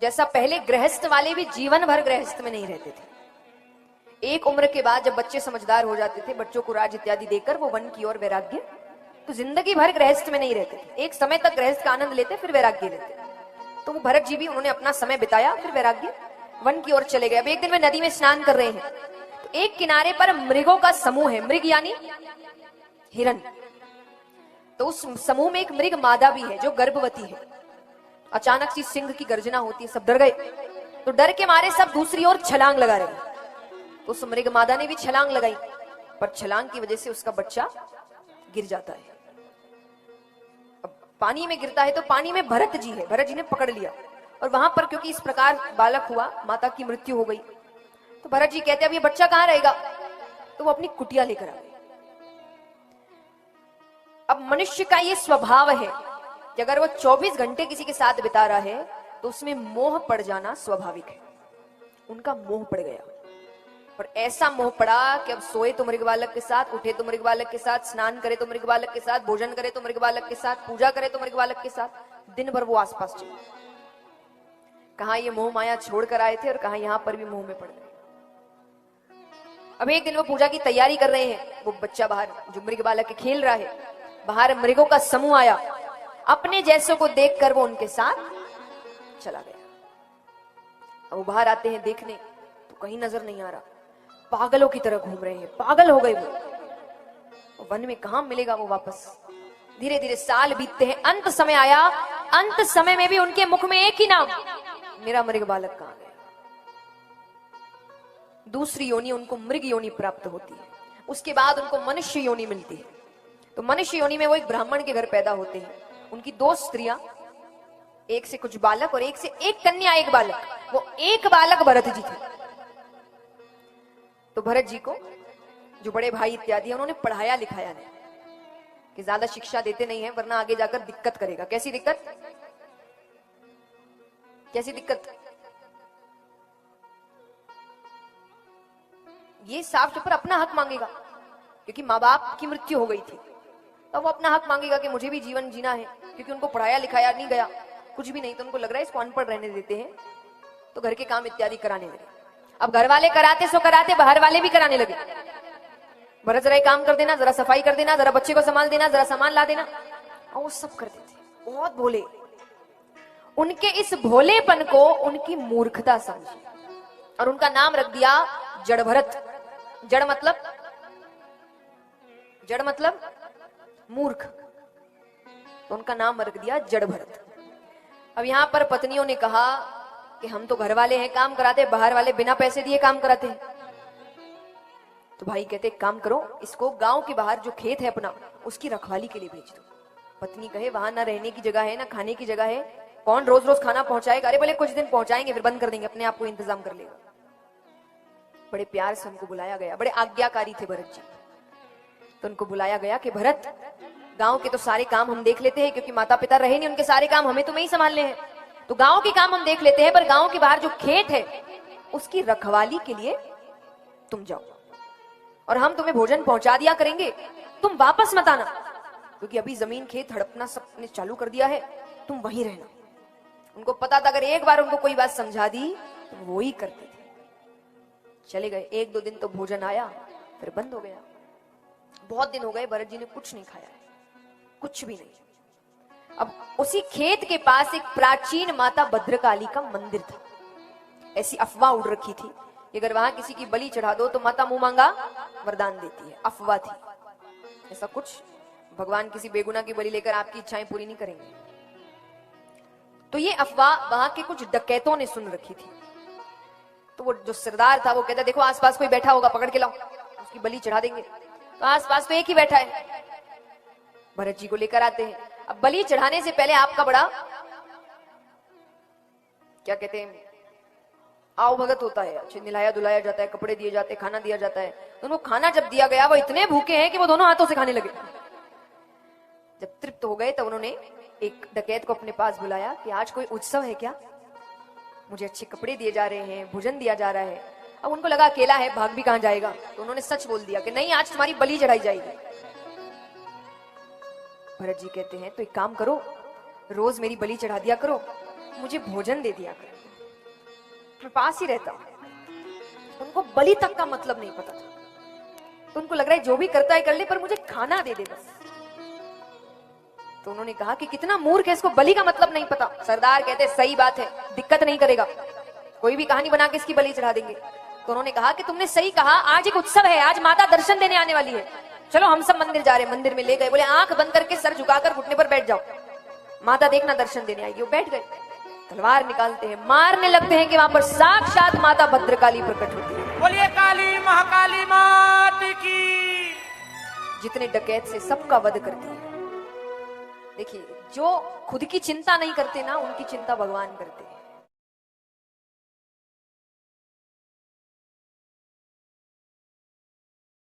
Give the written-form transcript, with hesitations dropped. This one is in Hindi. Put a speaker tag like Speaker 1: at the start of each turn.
Speaker 1: जैसा पहले गृहस्थ वाले भी जीवन भर गृहस्थ में नहीं रहते थे। एक उम्र के बाद जब बच्चे समझदार हो जाते थे, बच्चों को राज इत्यादि देकर वो वन की ओर वैराग्य, तो जिंदगी भर गृहस्थ में नहीं रहते थे। एक समय तक गृहस्थ का आनंद लेते, फिर वैराग्य लेते। तो वो भरत जी भी, उन्होंने अपना समय बिताया, फिर वैराग्य, वन की ओर चले गए। अब एक दिन वे नदी में स्नान कर रहे हैं, तो एक किनारे पर मृगों का समूह है, मृग यानी हिरण। तो उस समूह में एक मृग मादा भी है जो गर्भवती है। अचानक सी सिंह की गर्जना होती है, सब डर गए। तो डर के मारे सब दूसरी ओर छलांग लगा रहे हैं। तो उस मृग मादा ने भी छलांग लगाई, पर छलांग की वजह से उसका बच्चा गिर जाता है। अब पानी में गिरता है तो पानी में भरत जी है, भरत जी ने पकड़ लिया। और वहां पर क्योंकि इस प्रकार बालक हुआ, माता की मृत्यु हो गई, तो भरत जी कहते अब ये बच्चा कहां रहेगा? तो वो अपनी कुटिया लेकर आ गए। अब मनुष्य का ये स्वभाव है कि अगर वो 24 घंटे किसी के साथ बिता रहा है तो उसमें मोह पड़ जाना स्वाभाविक है। उनका मोह पड़ गया, और ऐसा मोह पड़ा कि अब सोए तो मृग बालक के साथ, उठे तो मृग बालक के साथ, स्नान करे तो मृग बालक के साथ, भोजन करे तो मृग बालक के साथ, पूजा करे तो मृग बालक के साथ, दिन भर वो आसपास चले। कहां ये मोह माया छोड़ कर आए थे और कहां यहां पर भी मोह में पड़ गए। अब एक दिन वो पूजा की तैयारी कर रहे हैं, वो बच्चा बाहर जो मृग बालक के खेल रहा है, बाहर मृगों का समूह आया, अपने जैसों को देखकर वो उनके साथ चला गया। अब वो बाहर आते हैं देखने, तो कहीं नजर नहीं आ रहा, पागलों की तरह घूम रहे हैं, पागल हो गए वो वन में कहां मिलेगा वो वापस। धीरे धीरे साल बीतते हैं, अंत समय आया। अंत समय में भी उनके मुख में एक ही नाम, मेरा मृग बालक कहां गया। दूसरी योनि उनको मृग योनि प्राप्त होती है, उसके बाद उनको मनुष्य योनि मिलती है। तो मनुष्य योनि में वो एक ब्राह्मण के घर पैदा होते हैं। उनकी 2 स्त्रियां, एक से कुछ बालक और एक से एक कन्या एक बालक। वो एक बालक भरत जी थे। तो भरत जी को जो बड़े भाई इत्यादि उन्होंने पढ़ाया लिखाया नहीं, कि ज्यादा शिक्षा देते नहीं है वरना आगे जाकर दिक्कत करेगा। कैसी दिक्कत? कैसी दिक्कत? ये साफ तौर पर अपना हक मांगेगा, क्योंकि माँ बाप की मृत्यु हो गई थी। तो वो अपना हक मांगेगा कि मुझे भी जीवन जीना है, क्योंकि उनको पढ़ाया लिखाया नहीं गया, कुछ भी नहीं। तो उनको लग रहा है इसको अनपढ़ रहने देते हैं, तो घर के काम इत्यादि कराने लगे। अब घर वाले कराते सो कराते, बाहर वाले भी कराने लगे। भरत जरा काम कर देना, जरा सफाई कर देना, जरा बच्चे को संभाल देना, जरा सामान ला देना, और वो सब करते थे। बहुत भोले। उनके इस भोलेपन को उनकी मूर्खता समझी और उनका नाम रख दिया जड़ भरत। जड़ मतलब, जड़ मतलब मूर्ख, तो उनका नाम रख दिया जड़ भरत। अब यहां पर पत्नियों ने कहा कि हम तो घर वाले हैं काम कराते, बाहर वाले बिना पैसे दिए काम कराते हैं। तो भाई कहते काम करो, इसको गांव के बाहर जो खेत है अपना, उसकी रखवाली के लिए भेज दो। पत्नी कहे वहां ना रहने की जगह है ना खाने की जगह है, कौन रोज रोज खाना पहुंचाएगा? अरे बोले कुछ दिन पहुंचाएंगे फिर बंद कर देंगे, अपने आप को इंतजाम कर लेगा। बड़े प्यार से उनको बुलाया गया, बड़े आज्ञाकारी थे भरत जी। तो उनको बुलाया गया कि भरत, गांव के तो सारे काम हम देख लेते हैं, क्योंकि माता पिता रहे नहीं, उनके सारे काम हमें तुम्हें ही संभालने हैं। तो गांव के काम हम देख लेते हैं, पर गांव के बाहर जो खेत है उसकी रखवाली के लिए तुम जाओ, और हम तुम्हें भोजन पहुंचा दिया करेंगे, तुम वापस मत आना, क्योंकि अभी जमीन खेत हड़पना सबने चालू कर दिया है, तुम वहीं रहना। उनको पता था अगर एक बार उनको कोई बात समझा दी तो वो ही करते थे। चले गए। 1-2 दिन तो भोजन आया, फिर बंद हो गया। बहुत दिन हो गए भरत जी ने कुछ नहीं खाया, कुछ भी नहीं। अब उसी खेत के पास एक प्राचीन माता भद्रकाली का मंदिर था। ऐसी अफवाह उड़ रखी थी कि अगर वहां किसी की बलि चढ़ा दो तो माता मुंह मांगा वरदान देती है। अफवाह थी, ऐसा कुछ भगवान किसी बेगुनाह की बलि लेकर आपकी इच्छाएं पूरी नहीं करेंगे। तो ये अफवाह वहां के कुछ डकैतों ने सुन रखी थी। तो वो जो सरदार था वो कहता देखो आसपास कोई बैठा होगा, पकड़ के लाओ, उसकी बलि चढ़ा देंगे। तो आसपास तो एक ही बैठा है। भरत जी को लेकर आते हैं। अब बलि चढ़ाने से पहले आपका बड़ा क्या कहते हैं, आओ भगत होता है, अच्छे निलाया दुलाया जाता है, कपड़े दिए जाते हैं, खाना दिया जाता है। तो उनको खाना जब दिया गया वो इतने भूखे हैं कि वो दोनों हाथों से खाने लगे। जब तृप्त हो गए तब उन्होंने एक डकैत को अपने पास बुलाया कि आज कोई उत्सव है क्या, मुझे अच्छे कपड़े दिए जा रहे हैं, भोजन दिया जा रहा है। अब उनको लगा अकेला है, भाग भी कहां जाएगा, तो उन्होंने सच बोल दिया कि नहीं आज तुम्हारी बलि चढ़ाई जाएगी। भरत जी कहते हैं तो एक काम करो, रोज मेरी बलि चढ़ा दिया करो, मुझे भोजन दे दिया करो। मैं पास ही रहता हूं। उनको बलि तक का मतलब नहीं पता था, तो उनको लग रहा है जो भी करता है कर ले, पर मुझे खाना दे दे बस। तो उन्होंने कहा कि कितना मूर्ख है, इसको बलि का मतलब नहीं पता। सरदार कहते सही बात है, दिक्कत नहीं करेगा, कोई भी कहानी बना के इसकी बलि चढ़ा देंगे। तो उन्होंने कहा कि तुमने सही कहा, आज एक उत्सव है, आज माता दर्शन देने आने वाली है, चलो हम सब मंदिर जा रहे हैं। मंदिर में ले गए, बोले आंख बंद करके सर झुकाकर घुटने पर बैठ जाओ, माता देखना दर्शन देने आएगी। वो बैठ गए, तलवार निकालते हैं, मारने लगते हैं कि वहां पर साक्षात माता भद्रकाली प्रकट होती है।
Speaker 2: बोलिए काली महाकाली मात की।
Speaker 1: जितने डकैत से सबका वध करती है। देखिए, जो खुद की चिंता नहीं करते ना, उनकी चिंता भगवान करते हैं।